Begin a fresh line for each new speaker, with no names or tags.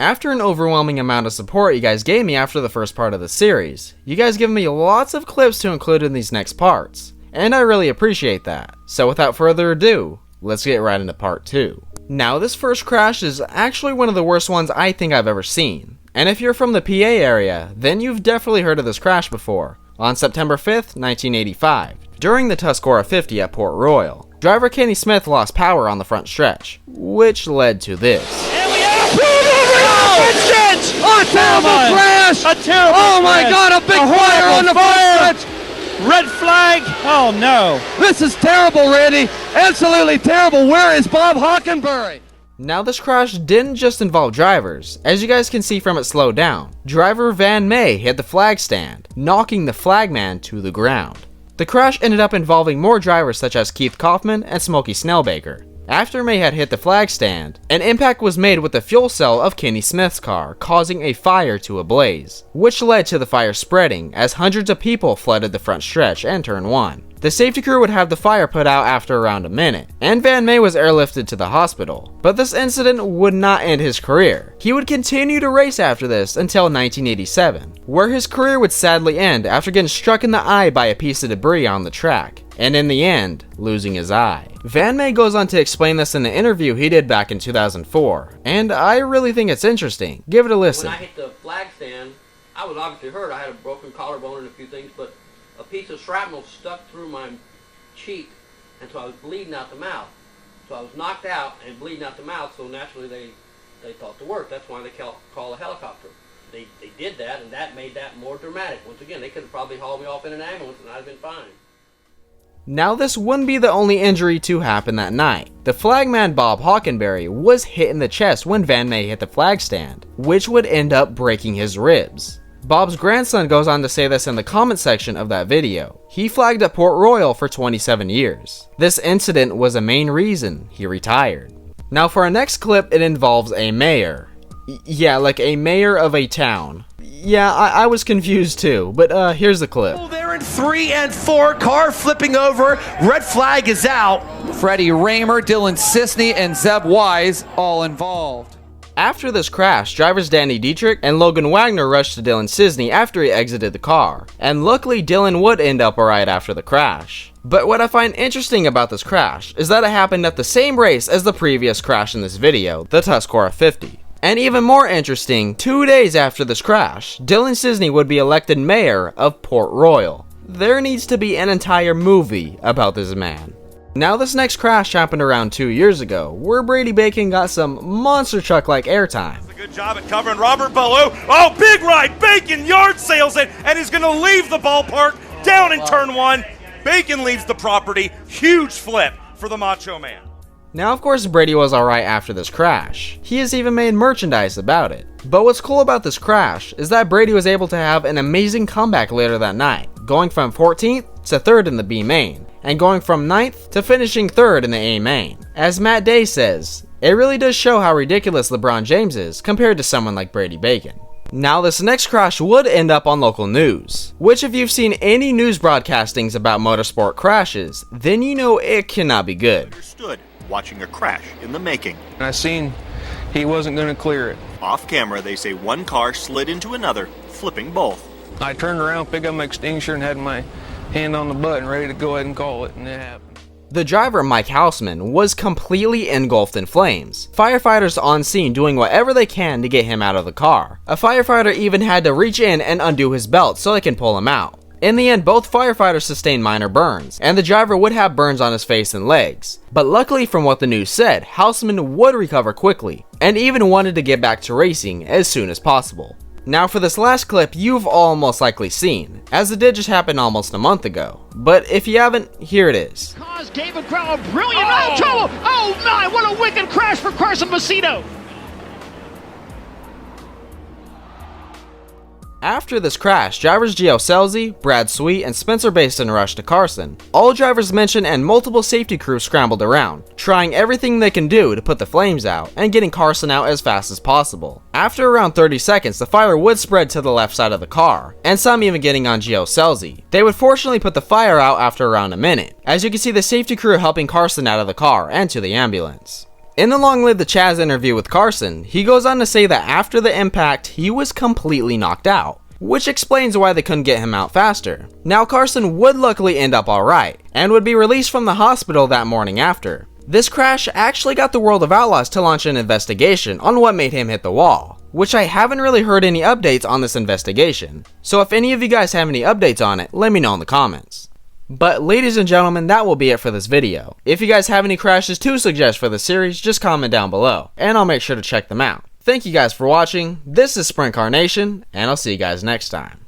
After an overwhelming amount of support you guys gave me after the first part of the series, you guys give me lots of clips to include in these next parts, and I really appreciate that. So without further ado, let's get right into part 2. Now this first crash is actually one of the worst ones I think I've ever seen. And if you're from the PA area, then you've definitely heard of this crash before. On September 5th, 1985, during the Tuscarora 50 at Port Royal, driver Kenny Smith lost power on the front stretch, which led to this.
A terrible crash!
A terrible
Oh my
crash.
God, a big fire on the front stretch!
Red flag! Oh no!
This is terrible, Randy! Absolutely terrible! Where is Bob Hockenberry?
Now this crash didn't just involve drivers. As you guys can see from it slowed down, driver Van May hit the flag stand, knocking the flagman to the ground. The crash ended up involving more drivers such as Keith Kaufman and Smokey Snellbaker. After May had hit the flag stand, an impact was made with the fuel cell of Kenny Smith's car, causing a fire to ablaze, which led to the fire spreading as hundreds of people flooded the front stretch and turn 1. The safety crew would have the fire put out after around a minute, and Van May was airlifted to the hospital. But this incident would not end his career. He would continue to race after this until 1987, where his career would sadly end after getting struck in the eye by a piece of debris on the track, and in the end, losing his eye. Van May goes on to explain this in the interview he did back in 2004, and I really think it's interesting. Give it a listen.
When I hit the flag stand, I was obviously hurt. I had a broken collarbone and a few things, but a piece of shrapnel stuck through my cheek, and so I was bleeding out the mouth. So I was knocked out and bleeding out the mouth, so naturally they thought to work. That's why they call a helicopter. They did that, and that made that more dramatic. Once again, they could have probably hauled me off in an ambulance, and I'd have been fine.
Now this wouldn't be the only injury to happen that night. The flagman Bob Hockenberry was hit in the chest when Van May hit the flag stand, which would end up breaking his ribs. Bob's grandson goes on to say this in the comment section of that video. He flagged at Port Royal for 27 years. This incident was a main reason he retired. Now for our next clip, it involves a mayor. Yeah, like a mayor of a town. Yeah, I was confused too, but here's the clip.
They're in 3 and 4, car flipping over, red flag is out.
Freddie Raymer, Dylan Cisney, and Zeb Wise all involved.
After this crash, drivers Danny Dietrich and Logan Wagner rushed to Dylan Cisney after he exited the car, and luckily Dylan would end up alright after the crash. But what I find interesting about this crash is that it happened at the same race as the previous crash in this video, the Tuscarora 50. And even more interesting, 2 days after this crash, Dylan Cisney would be elected mayor of Port Royal. There needs to be an entire movie about this man. Now this next crash happened around 2 years ago, where Brady Bacon got some monster truck-like airtime.
A good job at covering Robert Ballou. Oh, big right, Bacon yard sales it, and he's going to leave the ballpark down in turn 1. Bacon leaves the property. Huge flip for the Macho Man.
Now of course Brady was alright after this crash. He has even made merchandise about it. But what's cool about this crash is that Brady was able to have an amazing comeback later that night, going from 14th to 3rd in the B main, and going from 9th to finishing 3rd in the A main. As Matt Day says, it really does show how ridiculous LeBron James is compared to someone like Brady Bacon. Now this next crash would end up on local news, which if you've seen any news broadcastings about motorsport crashes, then you know it cannot be good.
Understood. Watching a crash in the making.
And I seen he wasn't going to clear it.
Off camera, they say one car slid into another, flipping both.
I turned around, picked up my extinguisher, and had my hand on the button ready to go ahead and call it, and it happened.
The driver, Mike Houseman, was completely engulfed in flames. Firefighters on scene doing whatever they can to get him out of the car. A firefighter even had to reach in and undo his belt so they can pull him out. In the end, both firefighters sustained minor burns, and the driver would have burns on his face and legs. But luckily, from what the news said, Houseman would recover quickly, and even wanted to get back to racing as soon as possible. Now for this last clip, you've all most likely seen, as it did just happen almost a month ago. But if you haven't, here it is.
Gave a crowd a brilliant Oh my, what a wicked crash for Carson Macino!
After this crash, drivers Gio Scelzi, Brad Sweet, and Spencer Baston rushed to Carson. All drivers mentioned and multiple safety crews scrambled around, trying everything they can do to put the flames out and getting Carson out as fast as possible. After around 30 seconds, the fire would spread to the left side of the car, and some even getting on Gio Scelzi. They would fortunately put the fire out after around a minute. As you can see, the safety crew helping Carson out of the car and to the ambulance. In the Long Live the Chaz interview with Carson, he goes on to say that after the impact, he was completely knocked out, which explains why they couldn't get him out faster. Now Carson would luckily end up alright, and would be released from the hospital that morning after. This crash actually got the World of Outlaws to launch an investigation on what made him hit the wall, which I haven't really heard any updates on this investigation. So if any of you guys have any updates on it, let me know in the comments. But ladies and gentlemen, that will be it for this video. If you guys have any crashes to suggest for the series, just comment down below, and I'll make sure to check them out. Thank you guys for watching, this is Sprint Car Nation, and I'll see you guys next time.